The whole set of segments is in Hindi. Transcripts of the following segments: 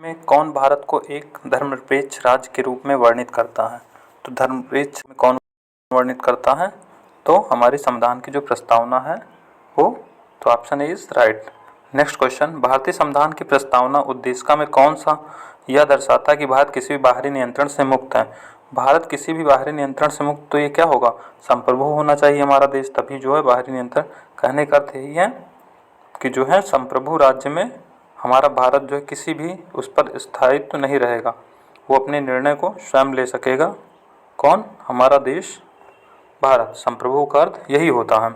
में कौन भारत को एक धर्मनिरपेक्ष राज्य के रूप में वर्णित करता है? तो धर्मनिरपेक्ष में कौन वर्णित करता है? तो हमारी संविधान की जो प्रस्तावना है वो, तो option A is right. Next question, भारतीय संविधान की प्रस्तावना उद्देशिका में कौन सा यह दर्शाता है कि भारत किसी भी बाहरी नियंत्रण से मुक्त है? भारत किसी भी बाहरी नियंत्रण से मुक्त, तो ये क्या होगा? संप्रभु होना चाहिए हमारा देश, तभी जो है बाहरी नियंत्रण। कहने का अर्थ यही है कि जो है संप्रभु राज्य में हमारा भारत जो है किसी भी उस पर स्थायित्व नहीं रहेगा, वो अपने निर्णय को स्वयं ले सकेगा। कौन? हमारा देश भारत। संप्रभु का अर्थ यही होता है।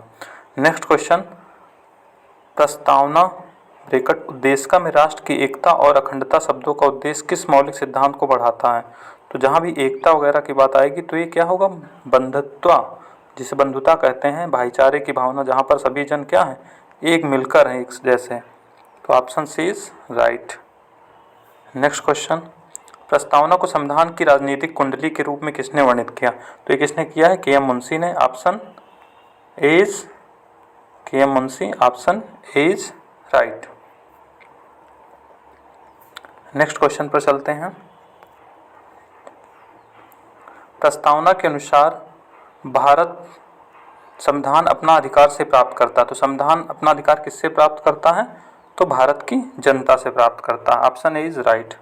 नेक्स्ट क्वेश्चन, प्रस्तावना ब्रैकेट उद्देशिका में राष्ट्र की एकता और अखंडता शब्दों का उद्देश्य किस मौलिक सिद्धांत को बढ़ाता है? तो जहाँ भी एकता वगैरह की बात आएगी तो ये क्या होगा? बंधुत्व, जिसे बंधुता कहते हैं, भाईचारे की भावना, जहाँ पर सभी जन क्या है? एक मिलकर हैं, एक जैसे। तो option C is right. Next question, प्रस्तावना को संविधान की राजनीतिक कुंडली के रूप में किसने वर्णित किया? तो ये किसने किया है? के.एम. मुंशी ने। Option A is KM. Munshi. Option A is right. Next question पर चलते हैं। प्रस्तावना के अनुसार भारत संविधान अपना अधिकार से प्राप्त करता है, तो संविधान अपना अधिकार किससे प्राप्त करता है? तो भारत की जनता से प्राप्त करता है। Option A is right.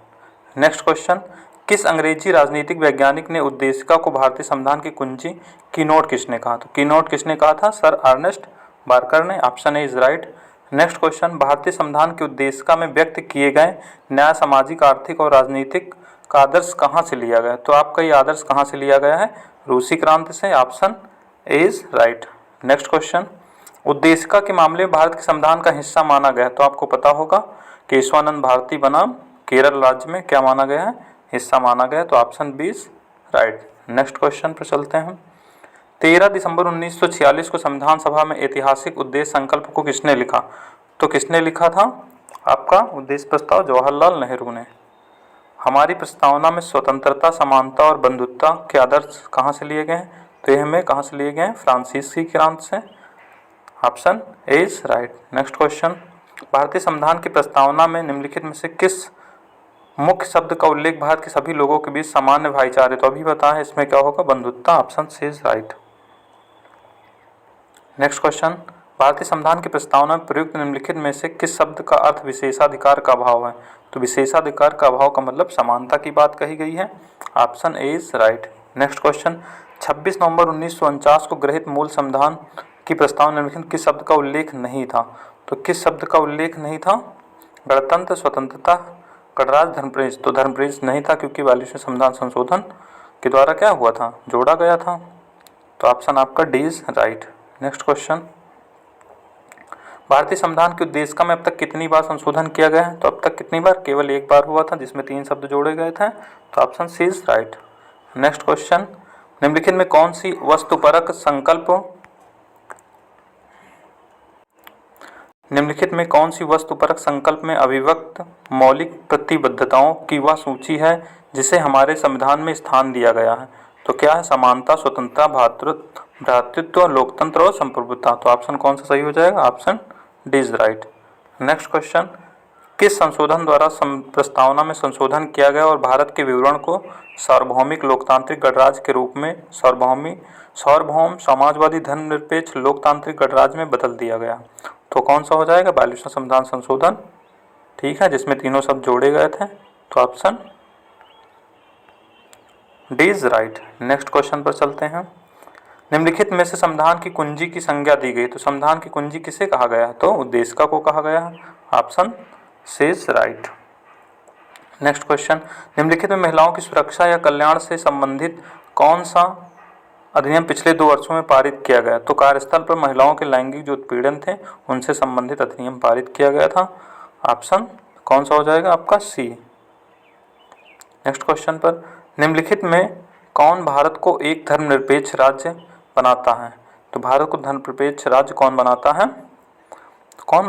Next question, किस अंग्रेजी राजनीतिक वैज्ञानिक ने उद्देशिका को भारतीय संविधान की कुंजी कीनोट किसने कहा? तो कीनोट किसने कहा था? सर अर्नेस्ट बार्कर ने। Option A is right. Next question, भारतीय संविधान की उद्देशिका में व्यक्त किए गए न्याय, सामाजिक, आर्थिक और राजनीतिक का आदर्श कहाँ से लिया गया? तो आपका ये आदर्श कहाँ से लिया गया है? रूसी क्रांति से। Option A is right. Next question, उद्देशिका के मामले में भारत के संविधान का हिस्सा माना गया, तो आपको पता होगा केशवानंद भारती बनाम केरल राज्य में क्या माना गया है? हिस्सा माना गया। तो option B is right. Next question पर चलते हैं। 13 दिसंबर 1946 को संविधान सभा में ऐतिहासिक उद्देश्य संकल्प को किसने लिखा? तो किसने लिखा था? आपका उद्देश्य प्रस्ताव जवाहरलाल नेहरू ने। हमारी प्रस्तावना में स्वतंत्रता, समानता और बंधुत्व के आदर्श कहाँ से लिए गए हैं? तो ये हमें कहाँ से लिए गए हैं? फ्रांसीसी क्रांति से। Option A is right. Next question, भारतीय संविधान की प्रस्तावना में निम्नलिखित में से किस मुख्य शब्द का उल्लेख भारत के सभी लोगों के बीच सामान्य भाईचारे, तो अभी बताएं इसमें क्या होगा? बंधुत्व। Option C is right. Next question, भारतीय संविधान की प्रस्तावना में प्रयुक्त निम्नलिखित में से किस शब्द का अर्थ विशेषाधिकार का अभाव है? तो विशेषाधिकार का अभाव का मतलब समानता की बात कही गई है। Option A is right. Next question, 26 नवंबर 1949 को गृहीत मूल संविधान की प्रस्तावना निम्नलिखित किस शब्द का उल्लेख नहीं था? तो किस शब्द का उल्लेख नहीं था? गणतंत्र, स्वतंत्रता, गणराज्य, धर्मप्रदेश। तो धर्मप्रदेश नहीं था क्योंकि 42वें संविधान संशोधन के द्वारा क्या हुआ था? जोड़ा गया था। तो ऑप्शन आपका D is right. Next question, भारतीय संविधान की उद्देशिका में अब तक कितनी बार संशोधन किया गया है? तो अब तक कितनी बार? केवल एक बार हुआ था, जिसमें 3 शब्द जोड़े गए थे। तो option C is right. Next question, निम्नलिखित में कौन सी वस्तुपरक संकल्प में अभिव्यक्त मौलिक प्रतिबद्धताओं की वह सूची है जिसे हमारे संविधान में स्थान दिया गया है? तो क्या है? समानता, स्वतंत्रता, भ्रातृत्व, लोकतंत्र और संप्रभुता। तो ऑप्शन कौन सा सही हो जाएगा? Option D is right. Next question, किस संशोधन द्वारा प्रस्तावना में संशोधन किया गया और भारत के विवरण को सार्वभौमिक लोकतांत्रिक गणराज्य के रूप में सार्वभौम समाजवादी धर्मनिरपेक्ष लोकतांत्रिक गणराज्य में बदल दिया गया? तो कौन सा हो जाएगा? 42वां संविधान संशोधन, ठीक है, जिसमें तीनों शब्द जोड़े गए थे। तो option D is right. Next question पर चलते हैं। निम्नलिखित में से संविधान की कुंजी की संज्ञा दी गई, तो संविधान की कुंजी किसे कहा गया है? तो उद्देशिका को कहा गया है। Option C is right. Next question, निम्नलिखित में महिलाओं की सुरक्षा या कल्याण से संबंधित कौन सा अधिनियम पिछले 2 वर्षों में पारित किया गया? तो कार्यस्थल पर महिलाओं के लैंगिक जो उत्पीड़न थे उनसे संबंधित अधिनियम पारित किया गया था। ऑप्शन कौन सा हो जाएगा? आपका सी। नेक्स्ट क्वेश्चन पर, निम्नलिखित में कौन भारत को एक धर्मनिरपेक्ष राज्य बनाता है? तो भारत को धर्मनिरपेक्ष राज्य कौन बनाता है? कौन